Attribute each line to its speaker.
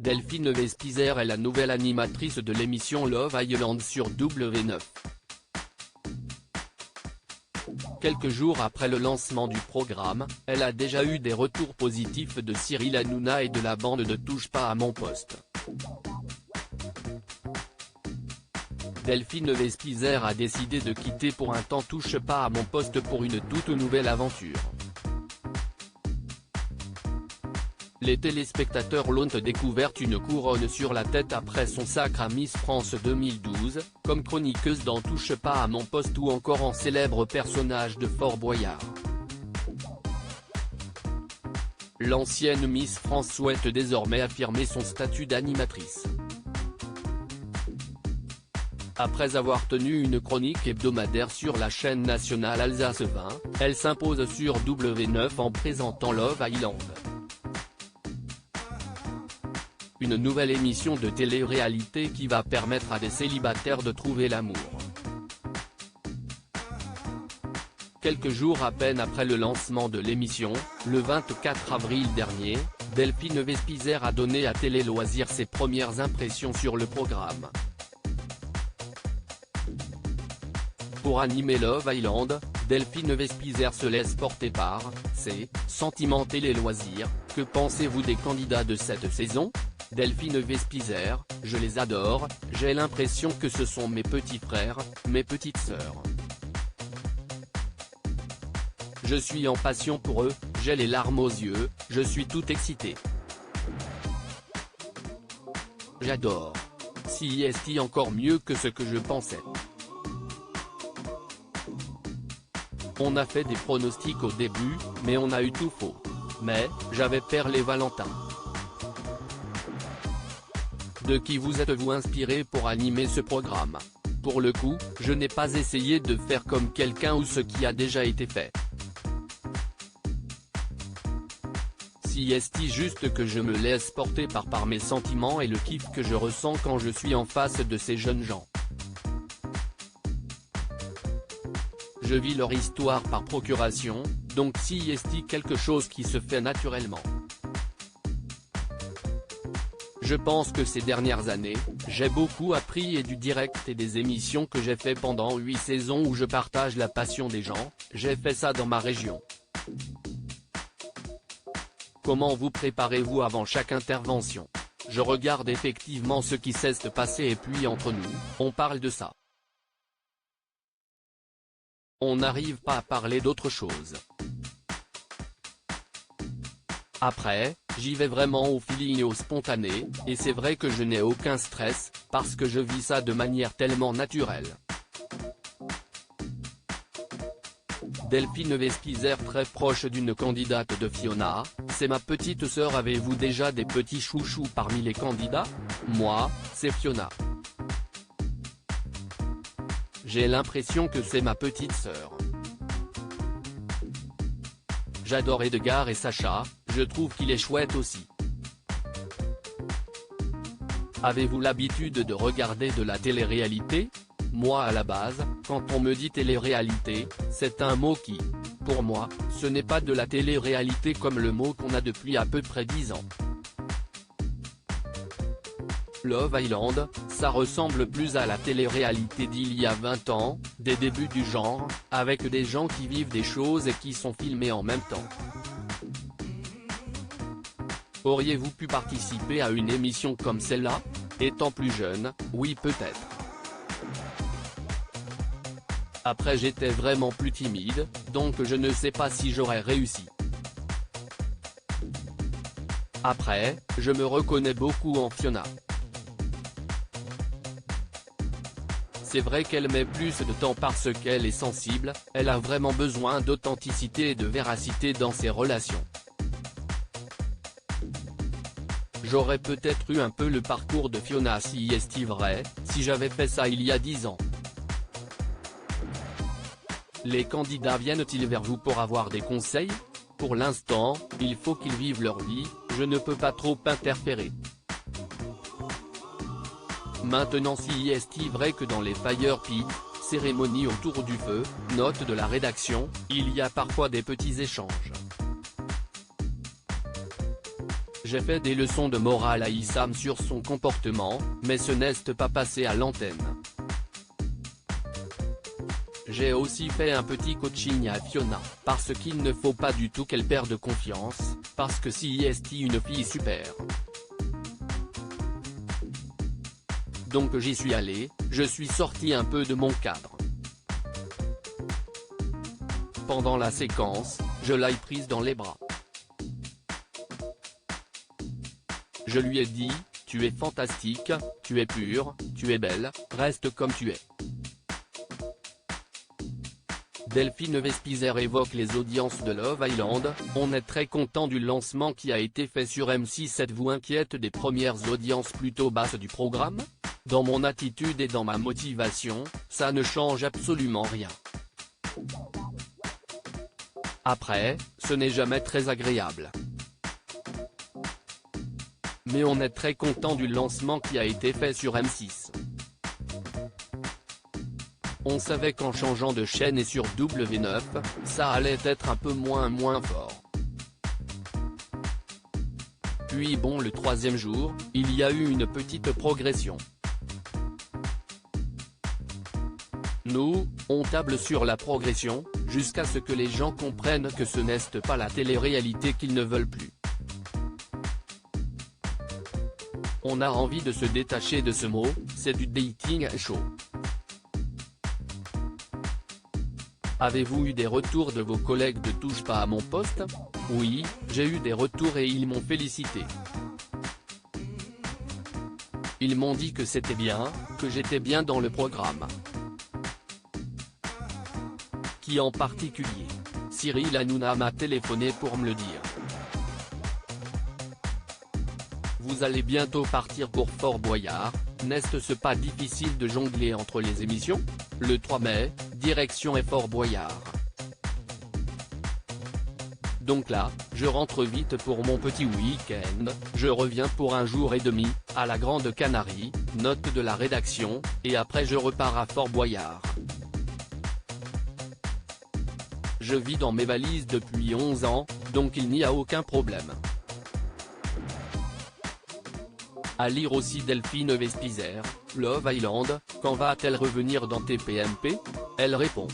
Speaker 1: Delphine Vespizer est la nouvelle animatrice de l'émission Love Island sur W9. Quelques jours après le lancement du programme, elle a déjà eu des retours positifs de Cyril Hanouna et de la bande de Touche pas à mon poste. Delphine Vespizer a décidé de quitter pour un temps Touche pas à mon poste pour une toute nouvelle aventure. Les téléspectateurs l'ont découvert une couronne sur la tête après son sacre à Miss France 2012, comme chroniqueuse dans Touche pas à mon poste ou encore en célèbre personnage de Fort Boyard. L'ancienne Miss France souhaite désormais affirmer son statut d'animatrice. Après avoir tenu une chronique hebdomadaire sur la chaîne nationale Alsace 20, elle s'impose sur W9 en présentant Love Island. Une nouvelle émission de télé-réalité qui va permettre à des célibataires de trouver l'amour. Quelques jours à peine après le lancement de l'émission, le 24 avril dernier, Delphine Vespizer a donné à Télé Loisirs ses premières impressions sur le programme. Pour animer Love Island, Delphine Vespizer se laisse porter par ses sentiments Télé Loisirs. Que pensez-vous des candidats de cette saison ? Delphine Vespizer, je les adore, j'ai l'impression que ce sont mes petits frères, mes petites sœurs. Je suis en passion pour eux, j'ai les larmes aux yeux, je suis tout excité. J'adore. CIST encore mieux que ce que je pensais. On a fait des pronostics au début, mais on a eu tout faux. Mais, j'avais Perle et Valentin. De qui vous êtes-vous inspiré pour animer ce programme ? Pour le coup, je n'ai pas essayé de faire comme quelqu'un ou ce qui a déjà été fait. Si est juste que je me laisse porter par mes sentiments et le kiff que je ressens quand je suis en face de ces jeunes gens. Je vis leur histoire par procuration, donc si est quelque chose qui se fait naturellement. Je pense que ces dernières années, j'ai beaucoup appris et du direct et des émissions que j'ai fait pendant 8 saisons où je partage la passion des gens, j'ai fait ça dans ma région. Comment vous préparez-vous avant chaque intervention ? Je regarde effectivement ce qui s'est passé et puis entre nous, on parle de ça. On n'arrive pas à parler d'autre chose. Après, j'y vais vraiment au feeling et au spontané, et c'est vrai que je n'ai aucun stress, parce que je vis ça de manière tellement naturelle. Delphine Vespizer très proche d'une candidate de Fiona, c'est ma petite sœur. Avez-vous déjà des petits chouchous parmi les candidats ? Moi, c'est Fiona. J'ai l'impression que c'est ma petite sœur. J'adore Edgar et Sacha, je trouve qu'il est chouette aussi. Avez-vous l'habitude de regarder de la télé-réalité ? Moi à la base, quand on me dit télé-réalité, c'est un mot qui, pour moi, ce n'est pas de la télé-réalité comme le mot qu'on a depuis à peu près 10 ans. Love Island, ça ressemble plus à la télé-réalité d'il y a 20 ans, des débuts du genre, avec des gens qui vivent des choses et qui sont filmés en même temps. Auriez-vous pu participer à une émission comme celle-là ? Étant plus jeune, oui peut-être. Après j'étais vraiment plus timide, donc je ne sais pas si j'aurais réussi. Après, je me reconnais beaucoup en Fiona. C'est vrai qu'elle met plus de temps parce qu'elle est sensible, elle a vraiment besoin d'authenticité et de véracité dans ses relations. J'aurais peut-être eu un peu le parcours de Fiona si est vrai, si j'avais fait ça il y a 10 ans. Les candidats viennent-ils vers vous pour avoir des conseils ? Pour l'instant, il faut qu'ils vivent leur vie, je ne peux pas trop interférer. Maintenant si est vrai que dans les Fire Pit, cérémonie autour du feu, note de la rédaction, il y a parfois des petits échanges. J'ai fait des leçons de morale à Issam sur son comportement, mais ce n'est pas passé à l'antenne. J'ai aussi fait un petit coaching à Fiona, parce qu'il ne faut pas du tout qu'elle perde confiance, parce que si est une fille super. Donc j'y suis allé, je suis sorti un peu de mon cadre. Pendant la séquence, je l'ai prise dans les bras. Je lui ai dit, tu es fantastique, tu es pure, tu es belle, reste comme tu es. Delphine Vespizer évoque les audiences de Love Island, on est très content du lancement qui a été fait sur M6. Êtes-vous inquiète des premières audiences plutôt basses du programme? Dans mon attitude et dans ma motivation, ça ne change absolument rien. Après, ce n'est jamais très agréable. Mais on est très content du lancement qui a été fait sur M6. On savait qu'en changeant de chaîne et sur W9, ça allait être un peu moins fort. Puis bon, le troisième jour, il y a eu une petite progression. Nous, on table sur la progression, jusqu'à ce que les gens comprennent que ce n'est pas la télé-réalité qu'ils ne veulent plus. On a envie de se détacher de ce mot, c'est du dating show. Avez-vous eu des retours de vos collègues de Touche pas à mon poste? Oui, j'ai eu des retours et ils m'ont félicité. Ils m'ont dit que c'était bien, que j'étais bien dans le programme. Qui en particulier? Cyril Hanouna m'a téléphoné pour me le dire. Vous allez bientôt partir pour Fort Boyard, n'est-ce pas difficile de jongler entre les émissions? Le 3 mai, direction est Fort Boyard. Donc là, je rentre vite pour mon petit week-end, je reviens pour 1 jour et demi, à la Grande Canarie, note de la rédaction, et après je repars à Fort Boyard. Je vis dans mes valises depuis 11 ans, donc il n'y a aucun problème. À lire aussi Delphine Vespizer, Love Island, quand va-t-elle revenir dans TPMP? Elle répond.